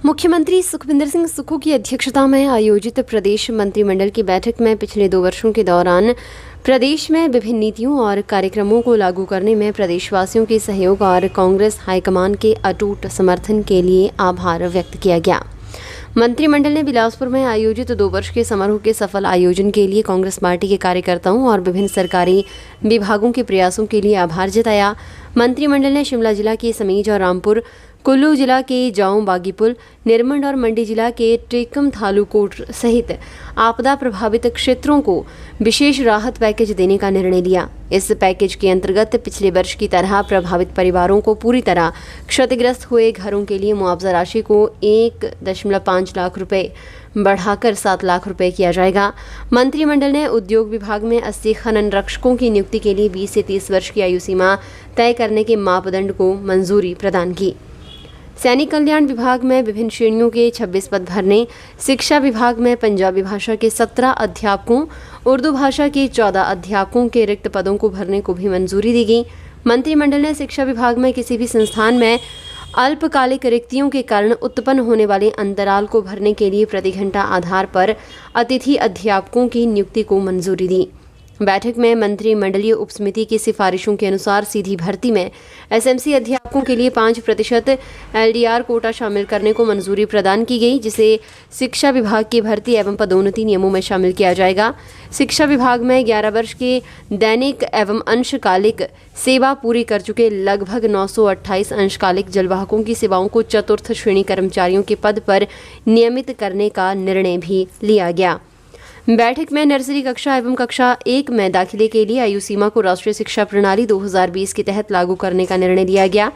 मुख्यमंत्री सुखविंदर सिंह सुक्खू की अध्यक्षता में आयोजित प्रदेश मंत्रिमंडल की बैठक में पिछले 2 वर्षों के दौरान प्रदेश में विभिन्न नीतियों और कार्यक्रमों को लागू करने में प्रदेशवासियों के सहयोग और कांग्रेस हाईकमान के अटूट समर्थन के लिए आभार व्यक्त किया गया। मंत्रिमंडल ने बिलासपुर में आयोजित 2 वर्ष के समारोह के सफल आयोजन के लिए कांग्रेस पार्टी के कार्यकर्ताओं और विभिन्न सरकारी विभागों के प्रयासों के लिए आभार जताया। मंत्रिमंडल ने शिमला जिला के समीज और रामपुर, कुल्लू जिला के जाऊं बागीपुल, निरमंड और मंडी जिला के टेकम थालूकोट सहित आपदा प्रभावित क्षेत्रों को विशेष राहत पैकेज देने का निर्णय लिया। इस पैकेज के अंतर्गत पिछले वर्ष की तरह प्रभावित परिवारों को पूरी तरह क्षतिग्रस्त हुए घरों के लिए मुआवजा राशि को 1.5 लाख रुपए बढ़ाकर 7 लाख रुपए किया जाएगा। मंत्रिमंडल ने उद्योग विभाग में 80 खनन रक्षकों की नियुक्ति के लिए 20 से 30 वर्ष की आयु सीमा तय करने के मापदंड को मंजूरी प्रदान की। सैनिक कल्याण विभाग में विभिन्न श्रेणियों के 26 पद भरने, शिक्षा विभाग में पंजाबी भाषा के 17 अध्यापकों, उर्दू भाषा के 14 अध्यापकों के रिक्त पदों को भरने को भी मंजूरी दी गई। मंत्रिमंडल ने शिक्षा विभाग में किसी भी संस्थान में अल्पकालिक रिक्तियों के कारण उत्पन्न होने वाले अंतराल को भरने के लिए प्रति घंटा आधार पर अतिथि अध्यापकों की नियुक्ति को मंजूरी दी। बैठक में मंत्रिमंडलीय उपसमिति की सिफारिशों के अनुसार सीधी भर्ती में एसएमसी अध्यापकों के लिए 5% एलडीआर कोटा शामिल करने को मंजूरी प्रदान की गई, जिसे शिक्षा विभाग की भर्ती एवं पदोन्नति नियमों में शामिल किया जाएगा। शिक्षा विभाग में 11 वर्ष के दैनिक एवं अंशकालिक सेवा पूरी कर चुके लगभग 928 अंशकालिक जलवाहकों की सेवाओं को चतुर्थ श्रेणी कर्मचारियों के पद पर नियमित करने का निर्णय भी लिया गया। बैठक में नर्सरी कक्षा एवं कक्षा 1 में दाखिले के लिए आयु सीमा को राष्ट्रीय शिक्षा प्रणाली 2020 के तहत लागू करने का निर्णय लिया गया।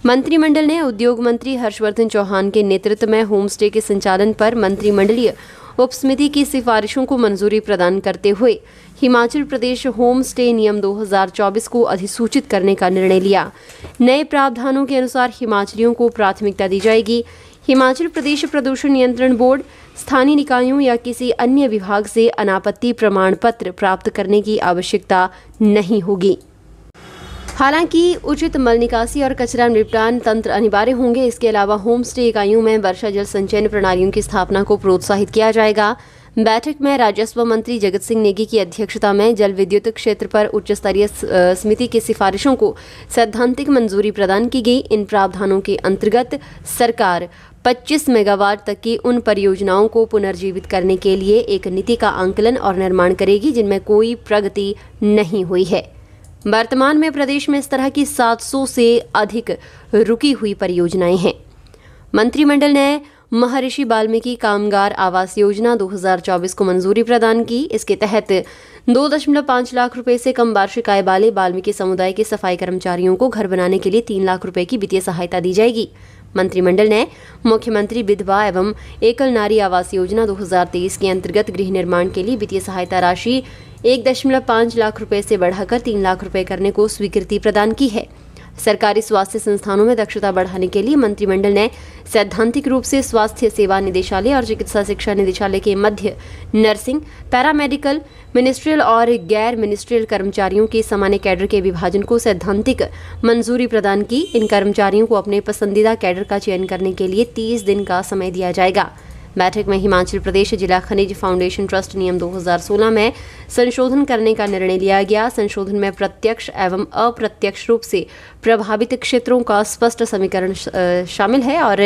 मंत्रिमंडल ने उद्योग मंत्री हर्षवर्धन चौहान के नेतृत्व में होम स्टे के संचालन पर मंत्रिमंडलीय उपसमिति की सिफारिशों को मंजूरी प्रदान करते हुए हिमाचल प्रदेश होम स्टे नियम 2024 को अधिसूचित करने का निर्णय लिया। नए प्रावधानों के अनुसार हिमाचलियों को प्राथमिकता दी जाएगी। हिमाचल प्रदेश प्रदूषण नियंत्रण बोर्ड, स्थानीय निकायों या किसी अन्य विभाग से अनापत्ति प्रमाण पत्र प्राप्त करने की आवश्यकता नहीं होगी। हालांकि उचित मल निकासी और कचरा निपटान तंत्र अनिवार्य होंगे। इसके अलावा होम स्टे इकाइयों में वर्षा जल संचयन प्रणालियों की स्थापना को प्रोत्साहित किया जाएगा। बैठक में राजस्व मंत्री जगत सिंह नेगी की अध्यक्षता में जल विद्युत क्षेत्र पर उच्च स्तरीय समिति की सिफारिशों को सैद्धांतिक मंजूरी प्रदान की गई। इन प्रावधानों के अंतर्गत सरकार 25 मेगावाट तक की उन परियोजनाओं को पुनर्जीवित करने के लिए एक नीति का आंकलन और निर्माण करेगी जिनमें कोई प्रगति नहीं हुई है। वर्तमान में प्रदेश में इस तरह की 700 से अधिक रुकी हुई परियोजनाएं हैं। मंत्रिमंडल ने महर्षि वाल्मीकि कामगार आवास योजना 2024 को मंजूरी प्रदान की। इसके तहत 2.5 लाख रुपए से कम वार्षिक आय वाले वाल्मीकि समुदाय के सफाई कर्मचारियों को घर बनाने के लिए 3 लाख रुपए की वित्तीय सहायता दी जाएगी। मंत्रिमंडल ने मुख्यमंत्री विधवा एवं एकल नारी आवास योजना 2023 के अंतर्गत गृह निर्माण के लिए वित्तीय सहायता राशि 1.5 लाख रुपए से बढ़ाकर 3 लाख रुपए करने को स्वीकृति प्रदान की है। सरकारी स्वास्थ्य संस्थानों में दक्षता बढ़ाने के लिए मंत्रिमंडल ने सैद्धांतिक रूप से स्वास्थ्य सेवा निदेशालय और चिकित्सा शिक्षा निदेशालय के मध्य नर्सिंग, पैरामेडिकल, मिनिस्ट्रियल और गैर मिनिस्ट्रियल कर्मचारियों के सामान्य कैडर के विभाजन को सैद्धांतिक मंजूरी प्रदान की। इन कर्मचारियों को अपने पसंदीदा कैडर का चयन करने के लिए 30 दिन का समय दिया जाएगा। बैठक में हिमाचल प्रदेश जिला खनिज फाउंडेशन ट्रस्ट नियम 2016 में संशोधन करने का निर्णय लिया गया। संशोधन में प्रत्यक्ष एवं अप्रत्यक्ष रूप से प्रभावित क्षेत्रों का स्पष्ट समीकरण शामिल है और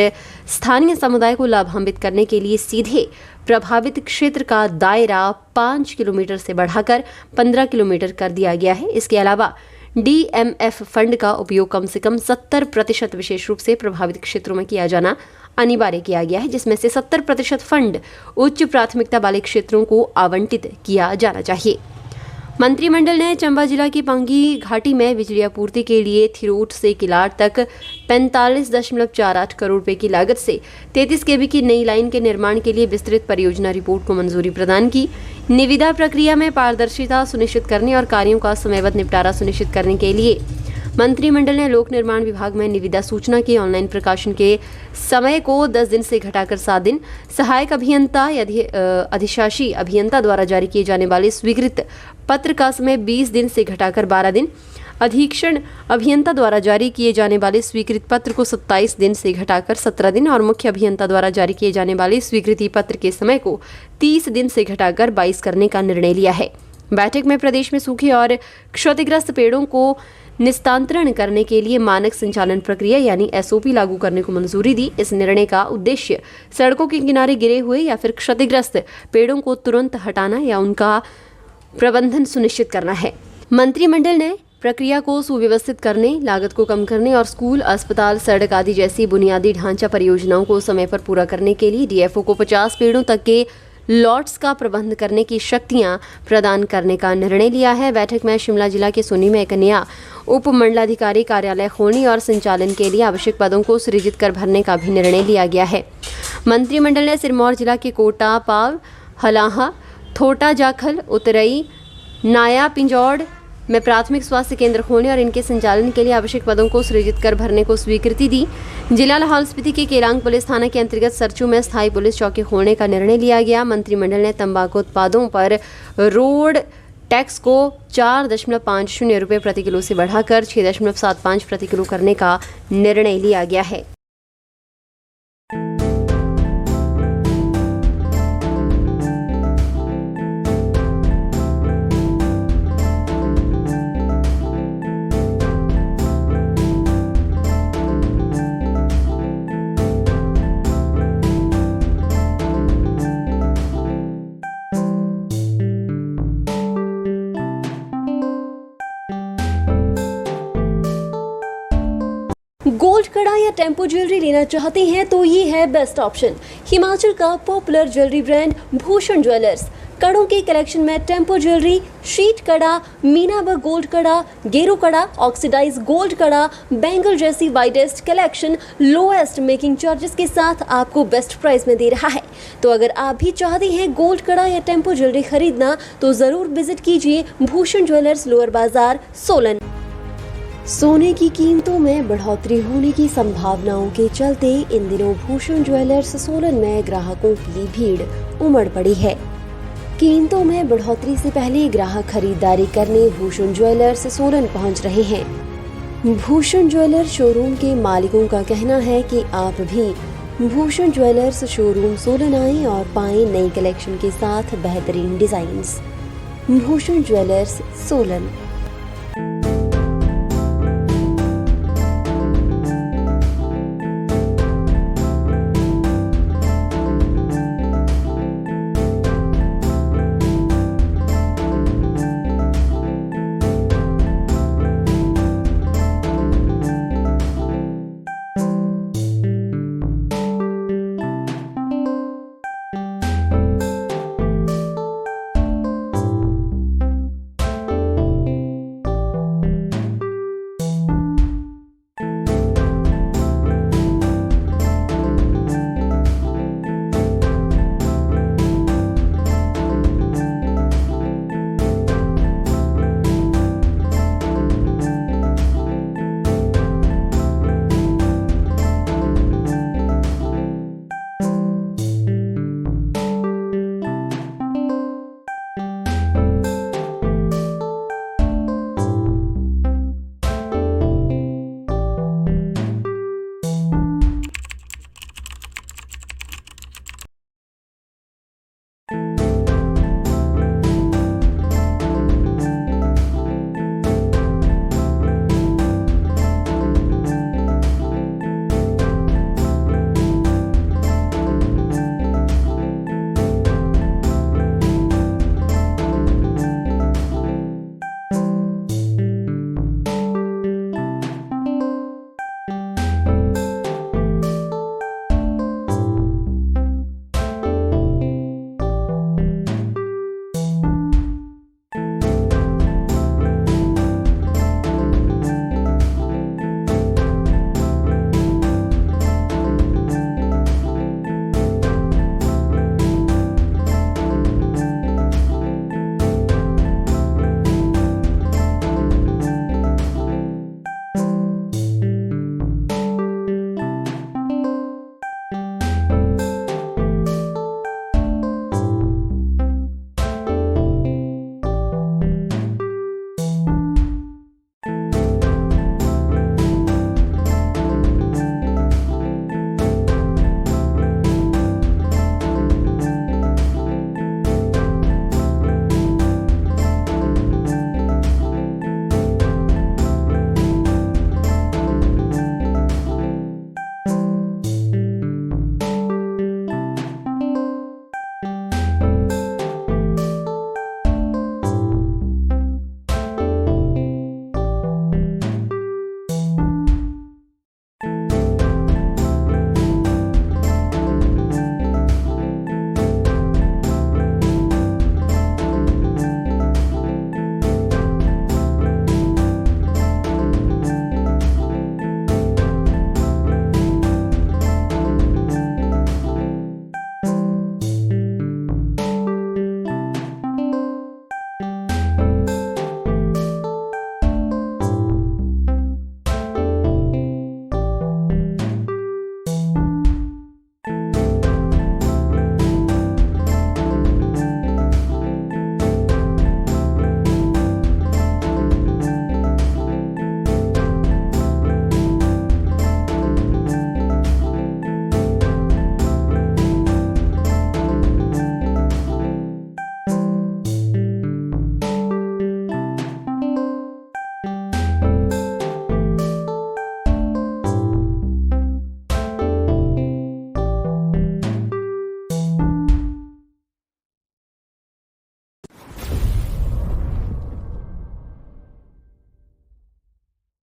स्थानीय समुदाय को लाभान्वित करने के लिए सीधे प्रभावित क्षेत्र का दायरा 5 किलोमीटर से बढ़ाकर 15 किलोमीटर कर दिया गया है। इसके अलावा डीएमएफ फंड का उपयोग कम से कम 70% विशेष रूप से प्रभावित क्षेत्रों में किया जाना अनिवार्य किया गया है, जिसमें से 70% फंड उच्च प्राथमिकता वाले क्षेत्रों को आवंटित किया जाना चाहिए। मंत्रिमंडल ने चंबा जिला की पांगी घाटी में बिजली आपूर्ति के लिए थिरोट से किलाड़ तक 45.48 करोड़ रुपए की लागत से 33 केवी की नई लाइन के निर्माण के लिए विस्तृत परियोजना रिपोर्ट को मंजूरी प्रदान की। निविदा प्रक्रिया में पारदर्शिता सुनिश्चित करने और कार्यों का समयबद्ध निपटारा सुनिश्चित करने के लिए मंत्रिमंडल ने लोक निर्माण विभाग में निविदा सूचना के ऑनलाइन प्रकाशन के समय को 10 दिन से घटाकर 7 दिन, सहायक अभियंता या अधिशासी अभियंता द्वारा जारी किए जाने वाले स्वीकृत पत्र का समय 20 दिन से घटाकर 12 दिन, अधीक्षण अभियंता द्वारा जारी किए जाने वाले स्वीकृति पत्र को 27 दिन से घटाकर 17 दिन और मुख्य अभियंता द्वारा जारी किए जाने वाले स्वीकृति पत्र के समय को 30 दिन से घटाकर 22 करने का निर्णय लिया है। बैठक में प्रदेश में सूखे और क्षतिग्रस्त पेड़ों को निस्तांतरण करने के लिए मानक संचालन प्रक्रिया यानी SOP लागू करने को मंजूरी दी। इस निर्णय का उद्देश्य सड़कों के किनारे गिरे हुए या फिर क्षतिग्रस्त पेड़ों को तुरंत हटाना या उनका प्रबंधन सुनिश्चित करना है। मंत्रिमंडल ने प्रक्रिया को सुव्यवस्थित करने, लागत को कम करने और स्कूल, अस्पताल, सड़क आदि जैसी बुनियादी ढांचा परियोजनाओं को समय पर पूरा करने के लिए DFO को 50 पेड़ों तक के लॉट्स का प्रबंध करने की शक्तियां प्रदान करने का निर्णय लिया है। बैठक में शिमला जिला के सुन्नी में एक नया उप मंडलाधिकारी कार्यालय खोलने और संचालन के लिए आवश्यक पदों को सृजित कर भरने का भी निर्णय लिया गया है। मंत्रिमंडल ने सिरमौर जिला के कोटा, पाव, हलाहा, थोटा जाखल, उतरई, नाया पिंजौड़ में प्राथमिक स्वास्थ्य केंद्र खोलने और इनके संचालन के लिए आवश्यक पदों को सृजित कर भरने को स्वीकृति दी। जिला लाहौल स्पीति के केलांग पुलिस थाना के अंतर्गत सरचू में स्थायी पुलिस चौकी खोलने का निर्णय लिया गया। मंत्रिमंडल ने तंबाकू उत्पादों पर रोड टैक्स को 4.50 रुपये प्रति किलो से बढ़ाकर 6.75 प्रति किलो करने का निर्णय लिया गया है। गोल्ड कड़ा या टेम्पो ज्वेलरी लेना चाहते हैं तो ये है बेस्ट ऑप्शन। हिमाचल का popular jewellery brand Bhushan jewellers कड़ों के कलेक्शन में टेम्पो ज्वेलरी, शीट कड़ा, मीना वर्क गोल्ड कड़ा, गेरू कड़ा, ऑक्सीडाइज गोल्ड कड़ा, बैंगल जैसी widest collection lowest making charges के साथ आपको बेस्ट प्राइस में दे रहा है। तो अगर आप भी चाहते हैं गोल्ड कड़ा या टेम्पो ज्वेलरी खरीदना तो जरूर विजिट कीजिए भूषण ज्वेलर्स, लोअर बाजार, सोलन। सोने की कीमतों में बढ़ोतरी होने की संभावनाओं के चलते इन दिनों भूषण ज्वेलर्स सोलन में ग्राहकों की भीड़ उमड़ पड़ी है। कीमतों में बढ़ोतरी से पहले ग्राहक खरीदारी करने भूषण ज्वेलर्स सोलन पहुंच रहे हैं। भूषण ज्वेलर्स शोरूम के मालिकों का कहना है कि आप भी भूषण ज्वेलर्स शोरूम सोलन आएं और पाएं नई कलेक्शन के साथ बेहतरीन डिजाइन्स। भूषण ज्वेलर्स सोलन।